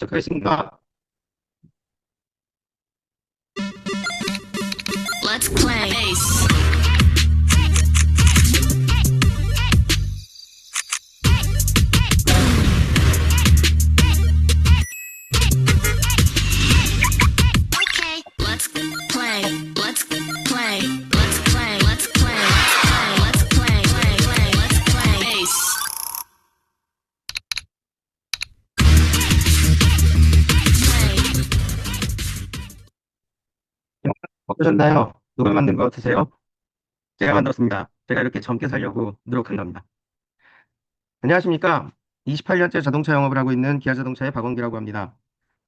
시작하겠습니다. Let's play. Ace. Okay, let's play. Let's play. Let's play. Let's play. Let's play. Let's play. Ace. Play. 어떠셨나요? 노래 만든 거 어떠세요? 제가 만들었습니다. 제가 이렇게 젊게 살려고 노력한 겁니다. 안녕하십니까? 28년째 자동차 영업을 하고 있는 기아자동차의 박원기라고 합니다.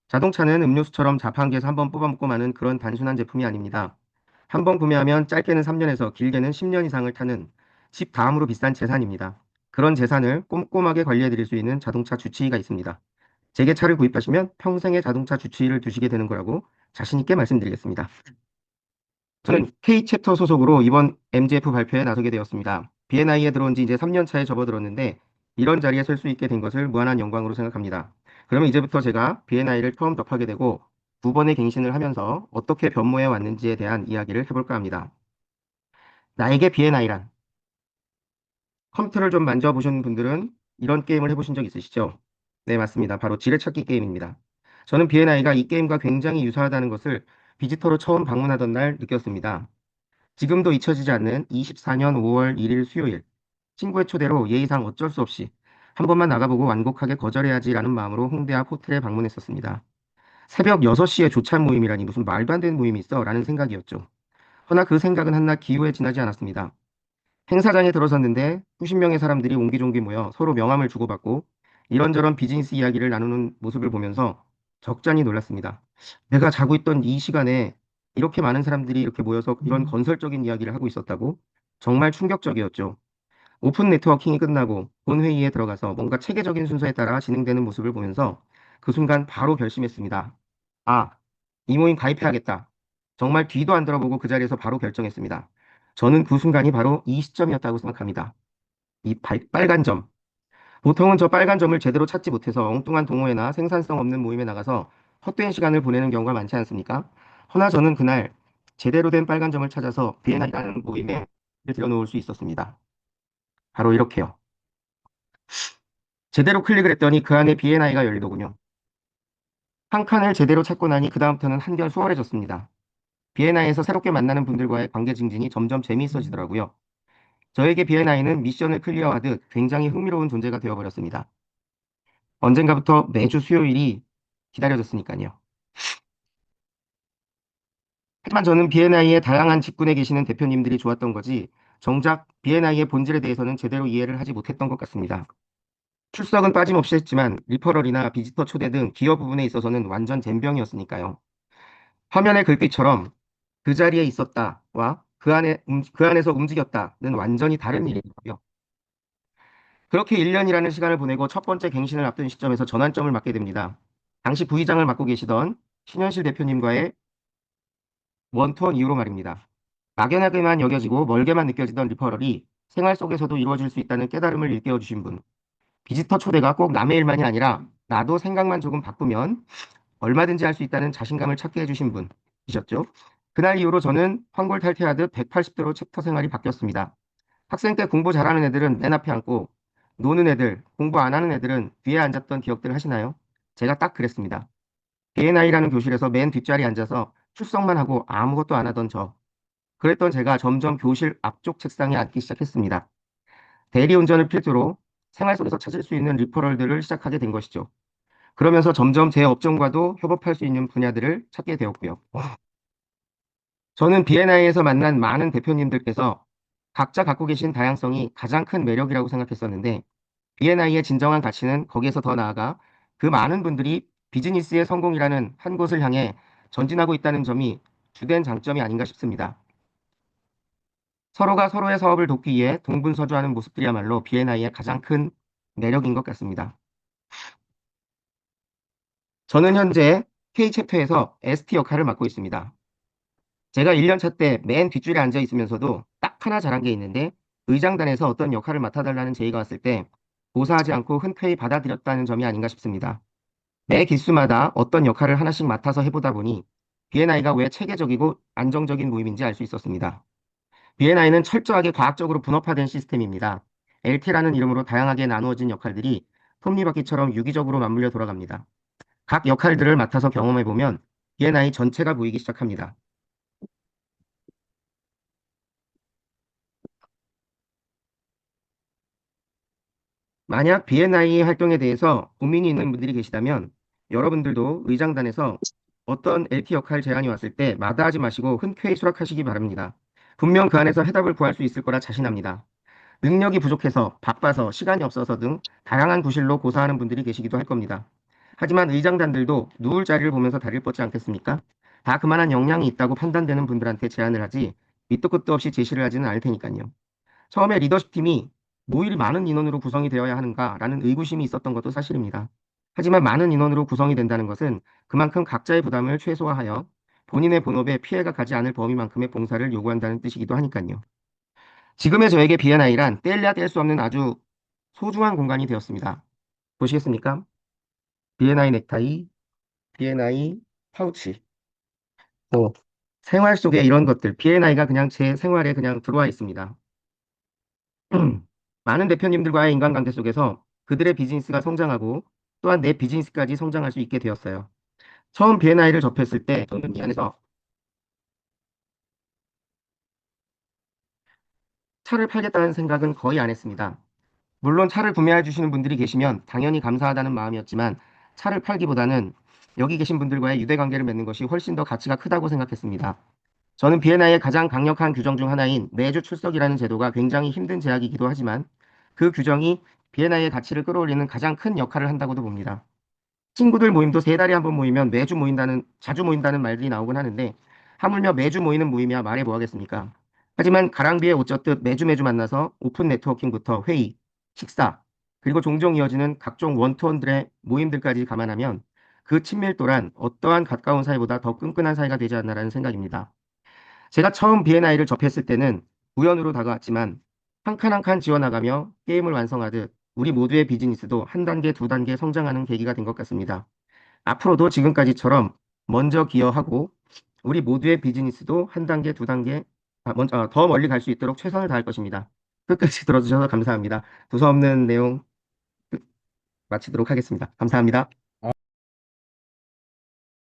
자동차는 음료수처럼 자판기에서 한번 뽑아먹고 마는 그런 단순한 제품이 아닙니다. 한번 구매하면 짧게는 3년에서 길게는 10년 이상을 타는 집 다음으로 비싼 재산입니다. 그런 재산을 꼼꼼하게 관리해 드릴 수 있는 자동차 주치의가 있습니다. 제게 차를 구입하시면 평생의 자동차 주치의를 두시게 되는 거라고 자신 있게 말씀드리겠습니다. 저는 K챕터 소속으로 이번 MGF 발표에 나서게 되었습니다. BNI에 들어온 지 이제 3년 차에 접어들었는데 이런 자리에 설 수 있게 된 것을 무한한 영광으로 생각합니다. 그러면 이제부터 제가 BNI를 처음 접하게 되고 두 번의 갱신을 하면서 어떻게 변모해 왔는지에 대한 이야기를 해볼까 합니다. 나에게 BNI란 컴퓨터를 좀 만져보신 분들은 이런 게임을 해보신 적 있으시죠? 네, 맞습니다. 바로 지뢰찾기 게임입니다. 저는 BNI가 이 게임과 굉장히 유사하다는 것을 비지터로 처음 방문하던 날 느꼈습니다. 지금도 잊혀지지 않는 24년 5월 1일 수요일, 친구의 초대로 예의상 어쩔 수 없이 한 번만 나가보고 완곡하게 거절해야지라는 마음으로 홍대 앞 호텔에 방문했었습니다. 새벽 6시에 조찬 모임이라니 무슨 말도 안 되는 모임이 있어 라는 생각이었죠. 허나 그 생각은 한낱 기우에 지나지 않았습니다. 행사장에 들어섰는데 수십 명의 사람들이 옹기종기 모여 서로 명함을 주고받고 이런저런 비즈니스 이야기를 나누는 모습을 보면서 적잖이 놀랐습니다. 내가 자고 있던 이 시간에 이렇게 많은 사람들이 이렇게 모여서 이런 건설적인 이야기를 하고 있었다고? 정말 충격적이었죠. 오픈 네트워킹이 끝나고 본회의에 들어가서 뭔가 체계적인 순서에 따라 진행되는 모습을 보면서 그 순간 바로 결심했습니다. 아, 이 모임 가입해야겠다. 정말 뒤도 안 돌아보고 그 자리에서 바로 결정했습니다. 저는 그 순간이 바로 이 시점이었다고 생각합니다. 이 빨간 점. 보통은 저 빨간 점을 제대로 찾지 못해서 엉뚱한 동호회나 생산성 없는 모임에 나가서 헛된 시간을 보내는 경우가 많지 않습니까? 허나 저는 그날 제대로 된 빨간 점을 찾아서 비엔나이라는 모임에 들여놓을 수 있었습니다. 바로 이렇게요. 제대로 클릭을 했더니 그 안에 비엔나이가 열리더군요. 한 칸을 제대로 찾고 나니 그 다음부터는 한결 수월해졌습니다. 비엔나이에서 새롭게 만나는 분들과의 관계 증진이 점점 재미있어지더라고요. 저에게 비엔나이는 미션을 클리어하듯 굉장히 흥미로운 존재가 되어버렸습니다. 언젠가부터 매주 수요일이 기다려졌으니까요. 하지만 저는 BNI의 다양한 직군에 계시는 대표님들이 좋았던 거지 정작 BNI의 본질에 대해서는 제대로 이해를 하지 못했던 것 같습니다. 출석은 빠짐없이 했지만 리퍼럴이나 비지터 초대 등 기여 부분에 있어서는 완전 젬병이었으니까요. 화면의 글귀처럼 그 자리에 있었다와 그 안에서 움직였다는 완전히 다른 일이고요. 그렇게 1년이라는 시간을 보내고 첫 번째 갱신을 앞둔 시점에서 전환점을 맞게 됩니다. 당시 부의장을 맡고 계시던 신현실 대표님과의 원투원 이후로 말입니다. 막연하게만 여겨지고 멀게만 느껴지던 리퍼럴이 생활 속에서도 이루어질 수 있다는 깨달음을 일깨워 주신 분. 비지터 초대가 꼭 남의 일만이 아니라 나도 생각만 조금 바꾸면 얼마든지 할 수 있다는 자신감을 찾게 해주신 분이셨죠. 그날 이후로 저는 환골탈태하듯 180도로 챕터 생활이 바뀌었습니다. 학생 때 공부 잘하는 애들은 맨 앞에 앉고 노는 애들, 공부 안 하는 애들은 뒤에 앉았던 기억들 하시나요? 제가 딱 그랬습니다. BNI라는 교실에서 맨 뒷자리에 앉아서 출석만 하고 아무것도 안 하던 저. 그랬던 제가 점점 교실 앞쪽 책상에 앉기 시작했습니다. 대리운전을 필두로 생활 속에서 찾을 수 있는 리퍼럴들을 시작하게 된 것이죠. 그러면서 점점 제 업종과도 협업할 수 있는 분야들을 찾게 되었고요. 저는 BNI에서 만난 많은 대표님들께서 각자 갖고 계신 다양성이 가장 큰 매력이라고 생각했었는데 BNI의 진정한 가치는 거기에서 더 나아가 그 많은 분들이 비즈니스의 성공이라는 한 곳을 향해 전진하고 있다는 점이 주된 장점이 아닌가 싶습니다. 서로가 서로의 사업을 돕기 위해 동분서주하는 모습들이야말로 BNI의 가장 큰 매력인 것 같습니다. 저는 현재 K챕터에서 ST 역할을 맡고 있습니다. 제가 1년차 때 맨 뒷줄에 앉아 있으면서도 딱 하나 잘한 게 있는데 의장단에서 어떤 역할을 맡아달라는 제의가 왔을 때 고사하지 않고 흔쾌히 받아들였다는 점이 아닌가 싶습니다. 매 기수마다 어떤 역할을 하나씩 맡아서 해보다 보니 B&I가 왜 체계적이고 안정적인 모임인지 알 수 있었습니다. B&I는 철저하게 과학적으로 분업화된 시스템입니다. LT라는 이름으로 다양하게 나누어진 역할들이 톱니바퀴처럼 유기적으로 맞물려 돌아갑니다. 각 역할들을 맡아서 경험해보면 B&I 전체가 보이기 시작합니다. 만약 B&I 활동에 대해서 고민이 있는 분들이 계시다면 여러분들도 의장단에서 어떤 LT 역할 제안이 왔을 때 마다하지 마시고 흔쾌히 수락하시기 바랍니다. 분명 그 안에서 해답을 구할 수 있을 거라 자신합니다. 능력이 부족해서 바빠서 시간이 없어서 등 다양한 구실로 고사하는 분들이 계시기도 할 겁니다. 하지만 의장단들도 누울 자리를 보면서 다리를 뻗지 않겠습니까? 다 그만한 역량이 있다고 판단되는 분들한테 제안을 하지 밑도 끝도 없이 제시를 하지는 않을 테니까요. 처음에 리더십 팀이 뭐 일 많은 인원으로 구성이 되어야 하는가라는 의구심이 있었던 것도 사실입니다. 하지만 많은 인원으로 구성이 된다는 것은 그만큼 각자의 부담을 최소화하여 본인의 본업에 피해가 가지 않을 범위만큼의 봉사를 요구한다는 뜻이기도 하니까요. 지금의 저에게 B&I란 떼려야 뗄 수 없는 아주 소중한 공간이 되었습니다. 보시겠습니까? B&I 넥타이, B&I 파우치. 뭐 생활 속에 이런 것들, B&I가 그냥 제 생활에 그냥 들어와 있습니다. 많은 대표님들과의 인간관계 속에서 그들의 비즈니스가 성장하고 또한 내 비즈니스까지 성장할 수 있게 되었어요. 처음 B&I를 접했을 때 저는 이 안에서 차를 팔겠다는 생각은 거의 안 했습니다. 물론 차를 구매해 주시는 분들이 계시면 당연히 감사하다는 마음이었지만 차를 팔기보다는 여기 계신 분들과의 유대관계를 맺는 것이 훨씬 더 가치가 크다고 생각했습니다. 저는 B&I의 가장 강력한 규정 중 하나인 매주 출석이라는 제도가 굉장히 힘든 제약이기도 하지만 그 규정이 B&I의 가치를 끌어올리는 가장 큰 역할을 한다고도 봅니다. 친구들 모임도 세 달에 한 번 모이면 매주 모인다는, 자주 모인다는 말들이 나오곤 하는데, 하물며 매주 모이는 모임이야 말해 뭐 하겠습니까? 하지만 가랑비에 옷 젖듯 매주 만나서 오픈 네트워킹부터 회의, 식사, 그리고 종종 이어지는 각종 원투원들의 모임들까지 감안하면 그 친밀도란 어떠한 가까운 사이보다 더 끈끈한 사이가 되지 않나라는 생각입니다. 제가 처음 B&I를 접했을 때는 우연으로 다가왔지만 한 칸 한 칸 지어나가며 게임을 완성하듯 우리 모두의 비즈니스도 한 단계, 두 단계 성장하는 계기가 된 것 같습니다. 앞으로도 지금까지처럼 먼저 기여하고 우리 모두의 비즈니스도 한 단계, 두 단계 더 멀리 갈 수 있도록 최선을 다할 것입니다. 끝까지 들어주셔서 감사합니다. 두서없는 내용 마치도록 하겠습니다. 감사합니다.